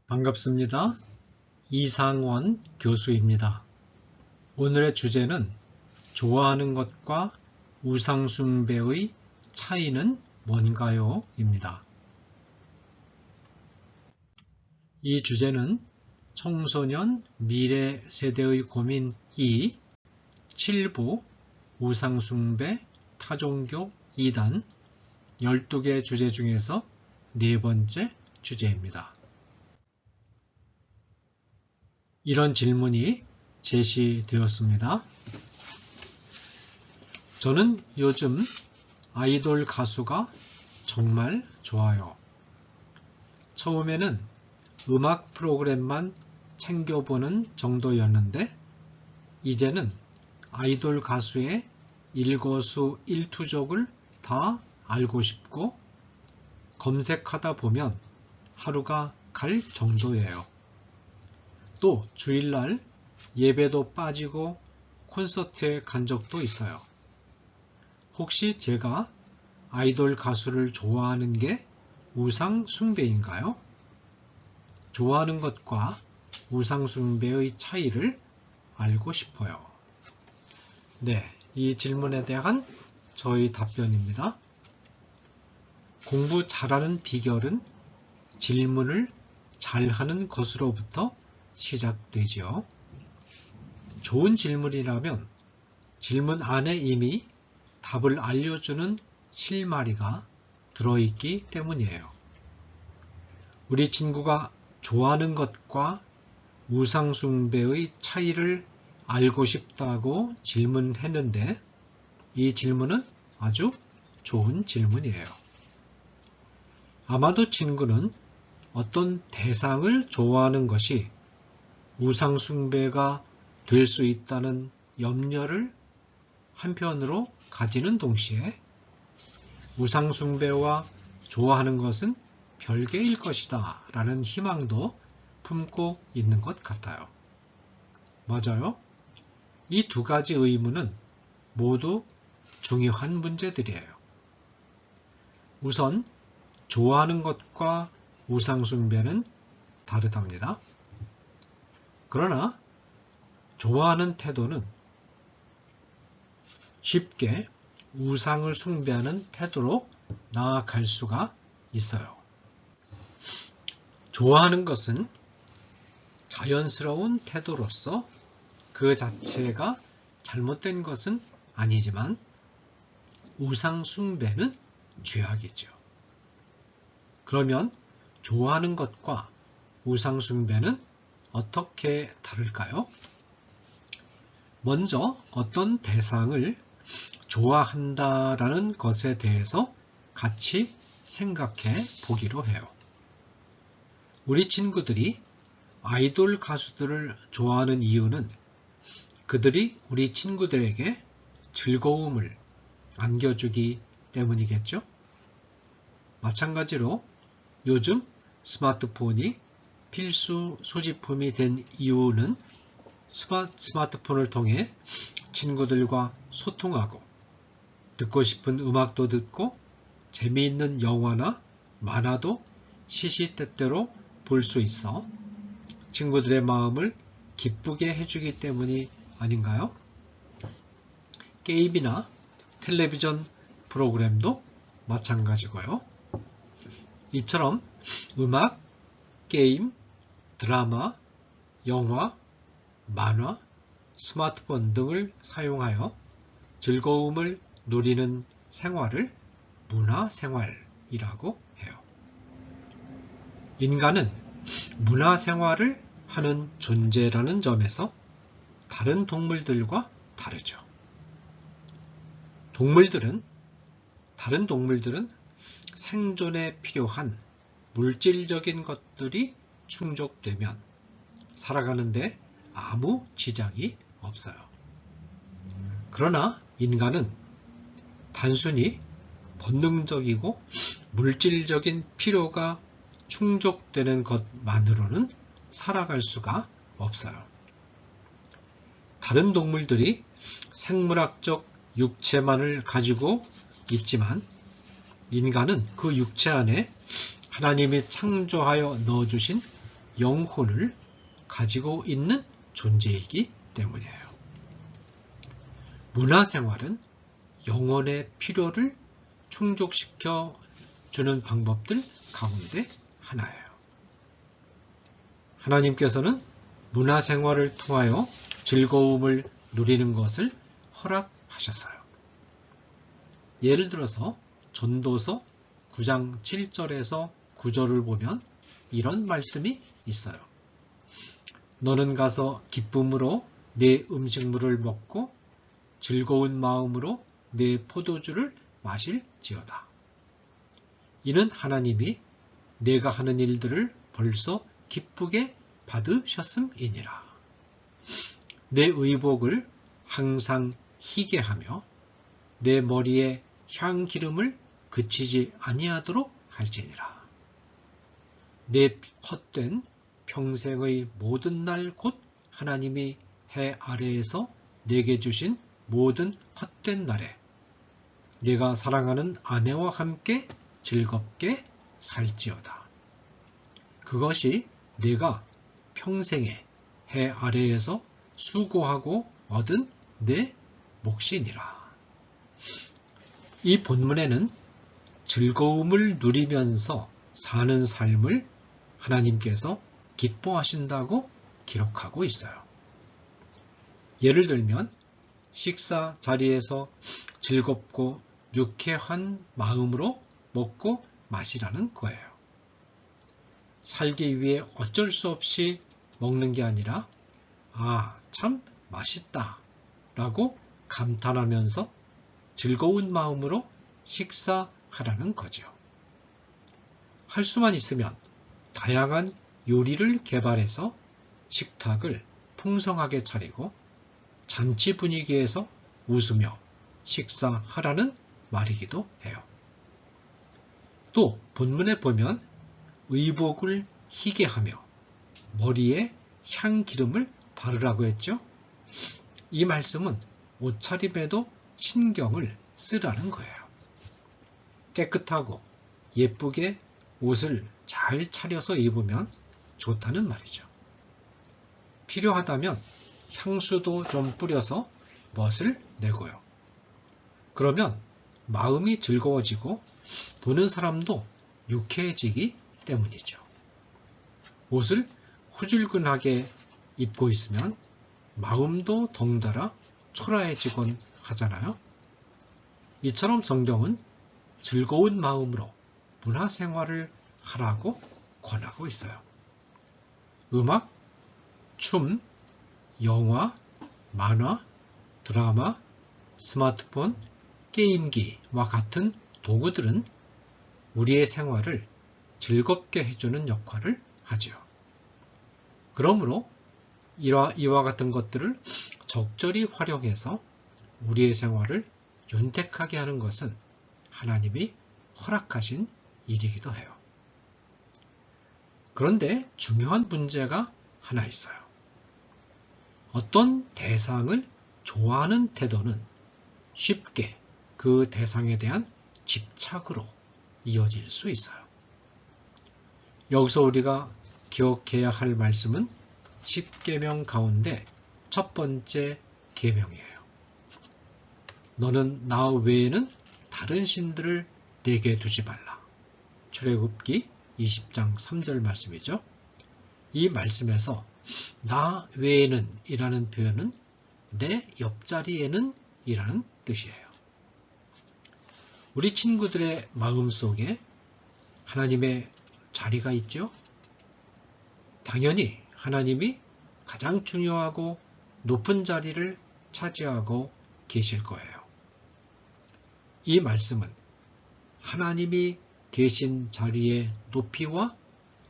반갑습니다. 이상원 교수입니다. 오늘의 주제는 좋아하는 것과 우상숭배의 차이는 뭔가요? 입니다. 이 주제는 청소년 미래 세대의 고민 2, 7부 우상숭배 타종교 2단 12개 주제 중에서 네 번째 주제입니다. 이런 질문이 제시되었습니다. 저는 요즘 아이돌 가수가 정말 좋아요. 처음에는 음악 프로그램만 챙겨보는 정도였는데 이제는 아이돌 가수의 일거수일투족을 다 알고 싶고 검색하다 보면 하루가 갈 정도예요. 또 주일날 예배도 빠지고 콘서트에 간 적도 있어요. 혹시 제가 아이돌 가수를 좋아하는 게 우상숭배인가요? 좋아하는 것과 우상숭배의 차이를 알고 싶어요. 네, 이 질문에 대한 저의 답변입니다. 공부 잘하는 비결은 질문을 잘하는 것으로부터 시작되지요. 좋은 질문이라면 질문 안에 이미 답을 알려주는 실마리가 들어있기 때문이에요. 우리 친구가 좋아하는 것과 우상숭배의 차이를 알고 싶다고 질문했는데 이 질문은 아주 좋은 질문이에요. 아마도 친구는 어떤 대상을 좋아하는 것이 우상숭배가 될 수 있다는 염려를 한편으로 가지는 동시에 우상숭배와 좋아하는 것은 별개일 것이다 라는 희망도 품고 있는 것 같아요. 맞아요. 이 두 가지 의문은 모두 중요한 문제들이에요. 우선 좋아하는 것과 우상숭배는 다르답니다. 그러나 좋아하는 태도는 쉽게 우상을 숭배하는 태도로 나아갈 수가 있어요. 좋아하는 것은 자연스러운 태도로서 그 자체가 잘못된 것은 아니지만 우상숭배는 죄악이죠. 그러면 좋아하는 것과 우상숭배는 어떻게 다를까요? 먼저 어떤 대상을 좋아한다라는 것에 대해서 같이 생각해 보기로 해요. 우리 친구들이 아이돌 가수들을 좋아하는 이유는 그들이 우리 친구들에게 즐거움을 안겨주기 때문이겠죠? 마찬가지로 요즘 스마트폰이 필수 소지품이 된 이유는 스마트폰을 통해 친구들과 소통하고 듣고 싶은 음악도 듣고 재미있는 영화나 만화도 시시때때로 볼 수 있어 친구들의 마음을 기쁘게 해주기 때문이 아닌가요? 게임이나 텔레비전 프로그램도 마찬가지고요. 이처럼 음악, 게임, 드라마, 영화, 만화, 스마트폰 등을 사용하여 즐거움을 누리는 생활을 문화생활이라고 해요. 인간은 문화생활을 하는 존재라는 점에서 다른 동물들과 다르죠. 다른 동물들은 생존에 필요한 물질적인 것들이 충족되면 살아가는데 아무 지장이 없어요. 그러나 인간은 단순히 본능적이고 물질적인 필요가 충족되는 것만으로는 살아갈 수가 없어요. 다른 동물들이 생물학적 육체만을 가지고 있지만 인간은 그 육체 안에 하나님이 창조하여 넣어주신 영혼을 가지고 있는 존재이기 때문이에요. 문화생활은 영혼의 필요를 충족시켜 주는 방법들 가운데 하나예요. 하나님께서는 문화생활을 통하여 즐거움을 누리는 것을 허락하셨어요. 예를 들어서 전도서 9장 7절에서 9절을 보면 이런 말씀이 있어요. 너는 가서 기쁨으로 내 음식물을 먹고 즐거운 마음으로 내 포도주를 마실지어다. 이는 하나님이 내가 하는 일들을 벌써 기쁘게 받으셨음이니라. 내 의복을 항상 희게 하며 내 머리에 향기름을 그치지 아니하도록 할지니라. 내 헛된 평생의 모든 날 곧 하나님이 해 아래에서 내게 주신 모든 헛된 날에 내가 사랑하는 아내와 함께 즐겁게 살지어다. 그것이 내가 평생에 해 아래에서 수고하고 얻은 내 몫이니라. 이 본문에는 즐거움을 누리면서 사는 삶을 하나님께서 기뻐하신다고 기록하고 있어요. 예를 들면 식사 자리에서 즐겁고 유쾌한 마음으로 먹고 마시라는 거예요. 살기 위해 어쩔 수 없이 먹는 게 아니라 참 맛있다 라고 감탄하면서 즐거운 마음으로 식사하라는 거죠. 할 수만 있으면 다양한 요리를 개발해서 식탁을 풍성하게 차리고 잔치 분위기에서 웃으며 식사하라는 말이기도 해요. 또 본문에 보면 의복을 희게 하며 머리에 향기름을 바르라고 했죠. 이 말씀은 옷차림에도 신경을 쓰라는 거예요. 깨끗하고 예쁘게 옷을 잘 차려서 입으면 좋다는 말이죠. 필요하다면 향수도 좀 뿌려서 멋을 내고요. 그러면 마음이 즐거워지고 보는 사람도 유쾌해지기 때문이죠. 옷을 후줄근하게 입고 있으면 마음도 덩달아 초라해지곤 하잖아요. 이처럼 성경은 즐거운 마음으로 문화생활을 하라고 권하고 있어요. 음악, 춤, 영화, 만화, 드라마, 스마트폰, 게임기와 같은 도구들은 우리의 생활을 즐겁게 해주는 역할을 하지요. 그러므로 이와 같은 것들을 적절히 활용해서 우리의 생활을 윤택하게 하는 것은 하나님이 허락하신 일이기도 해요. 그런데 중요한 문제가 하나 있어요. 어떤 대상을 좋아하는 태도는 쉽게 그 대상에 대한 집착으로 이어질 수 있어요. 여기서 우리가 기억해야 할 말씀은 10계명 가운데 첫 번째 계명이에요. 너는 나 외에는 다른 신들을 내게 두지 말라. 출애굽기 20장 3절 말씀이죠. 이 말씀에서 나 외에는 이라는 표현은 내 옆자리에는 이라는 뜻이에요. 우리 친구들의 마음속에 하나님의 자리가 있죠? 당연히 하나님이 가장 중요하고 높은 자리를 차지하고 계실 거예요. 이 말씀은 하나님이 계신 자리의 높이와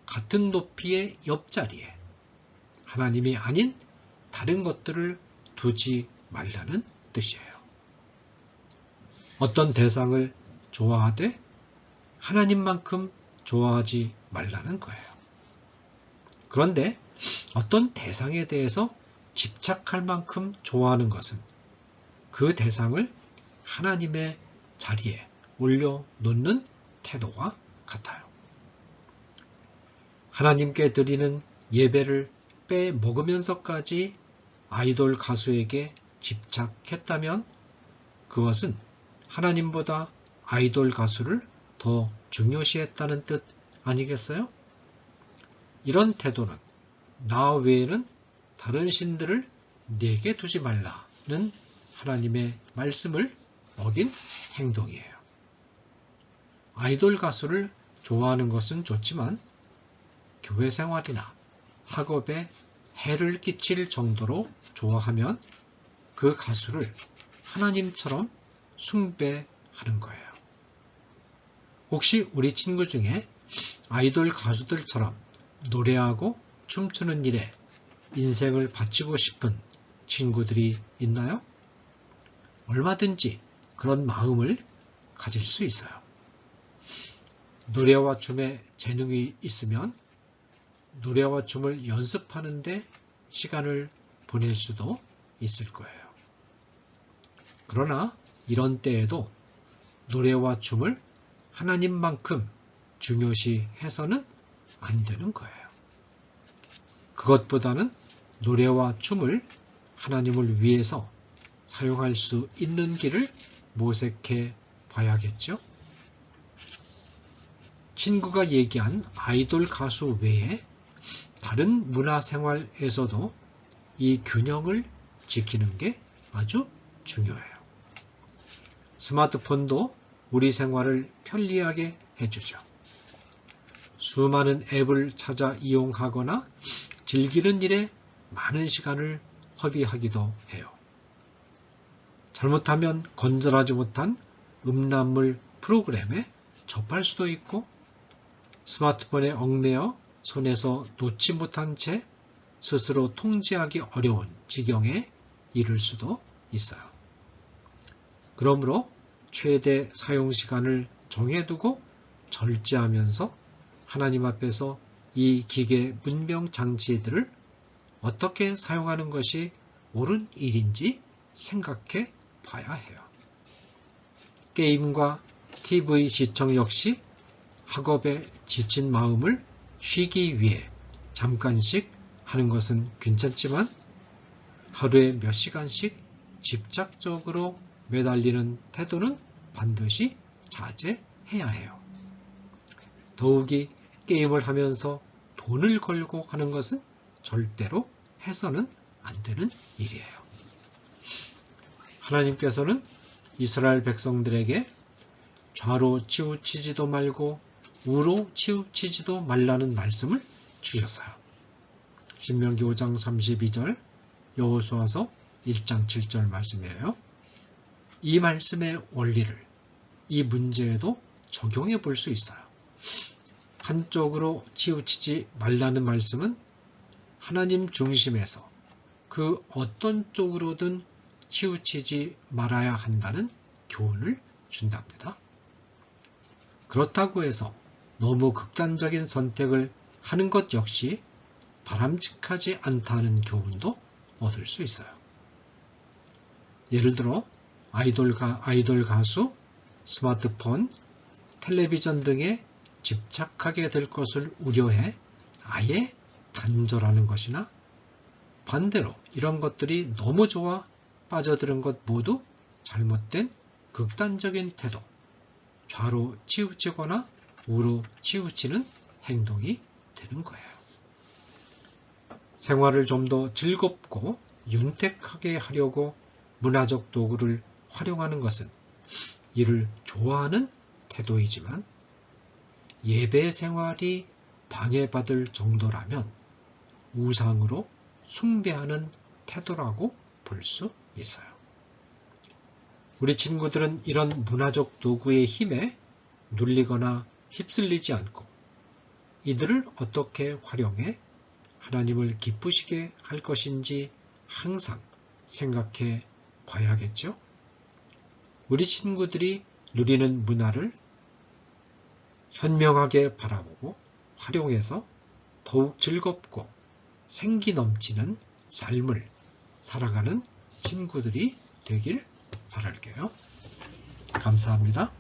같은 높이의 옆자리에 하나님이 아닌 다른 것들을 두지 말라는 뜻이에요. 어떤 대상을 좋아하되 하나님만큼 좋아하지 말라는 거예요. 그런데 어떤 대상에 대해서 집착할 만큼 좋아하는 것은 그 대상을 하나님의 자리에 올려놓는 태도와 같아요. 하나님께 드리는 예배를 빼먹으면서까지 아이돌 가수에게 집착했다면 그것은 하나님보다 아이돌 가수를 더 중요시했다는 뜻 아니겠어요? 이런 태도는 나 외에는 다른 신들을 내게 두지 말라는 하나님의 말씀을 어긴 행동이에요. 아이돌 가수를 좋아하는 것은 좋지만 교회 생활이나 학업에 해를 끼칠 정도로 좋아하면 그 가수를 하나님처럼 숭배하는 거예요. 혹시 우리 친구 중에 아이돌 가수들처럼 노래하고 춤추는 일에 인생을 바치고 싶은 친구들이 있나요? 얼마든지 그런 마음을 가질 수 있어요. 노래와 춤에 재능이 있으면 노래와 춤을 연습하는데 시간을 보낼 수도 있을 거예요. 그러나 이런 때에도 노래와 춤을 하나님만큼 중요시해서는 안 되는 거예요. 그것보다는 노래와 춤을 하나님을 위해서 사용할 수 있는 길을 모색해 봐야겠죠? 친구가 얘기한 아이돌 가수 외에 다른 문화생활에서도 이 균형을 지키는 게 아주 중요해요. 스마트폰도 우리 생활을 편리하게 해주죠. 수많은 앱을 찾아 이용하거나 즐기는 일에 많은 시간을 허비하기도 해요. 잘못하면 건전하지 못한 음란물 프로그램에 접할 수도 있고 스마트폰에 얽매여 손에서 놓지 못한 채 스스로 통제하기 어려운 지경에 이를 수도 있어요. 그러므로 최대 사용 시간을 정해두고 절제하면서 하나님 앞에서 이 기계 문명 장치들을 어떻게 사용하는 것이 옳은 일인지 생각해 봐야 해요. 게임과 TV 시청 역시 학업에 지친 마음을 쉬기 위해 잠깐씩 하는 것은 괜찮지만 하루에 몇 시간씩 집착적으로 매달리는 태도는 반드시 자제해야 해요. 더욱이 게임을 하면서 돈을 걸고 하는 것은 절대로 해서는 안 되는 일이에요. 하나님께서는 이스라엘 백성들에게 좌로 치우치지도 말고 우로 치우치지도 말라는 말씀을 주셨어요. 신명기 5장 32절, 여호수아서 1장 7절 말씀이에요. 이 말씀의 원리를 이 문제에도 적용해 볼 수 있어요. 한쪽으로 치우치지 말라는 말씀은 하나님 중심에서 그 어떤 쪽으로든 치우치지 말아야 한다는 교훈을 준답니다. 그렇다고 해서 너무 극단적인 선택을 하는 것 역시 바람직하지 않다는 교훈도 얻을 수 있어요. 예를 들어 아이돌 가수, 스마트폰, 텔레비전 등에 집착하게 될 것을 우려해 아예 단절하는 것이나 반대로 이런 것들이 너무 좋아 빠져드는 것 모두 잘못된 극단적인 태도, 좌로 치우치거나 우로 치우치는 행동이 되는 거예요. 생활을 좀 더 즐겁고 윤택하게 하려고 문화적 도구를 활용하는 것은 이를 좋아하는 태도이지만 예배 생활이 방해받을 정도라면 우상으로 숭배하는 태도라고 볼 수 있어요. 우리 친구들은 이런 문화적 도구의 힘에 눌리거나 휩쓸리지 않고 이들을 어떻게 활용해 하나님을 기쁘시게 할 것인지 항상 생각해 봐야겠죠? 우리 친구들이 누리는 문화를 현명하게 바라보고 활용해서 더욱 즐겁고 생기 넘치는 삶을 살아가는 친구들이 되길 바랄게요. 감사합니다.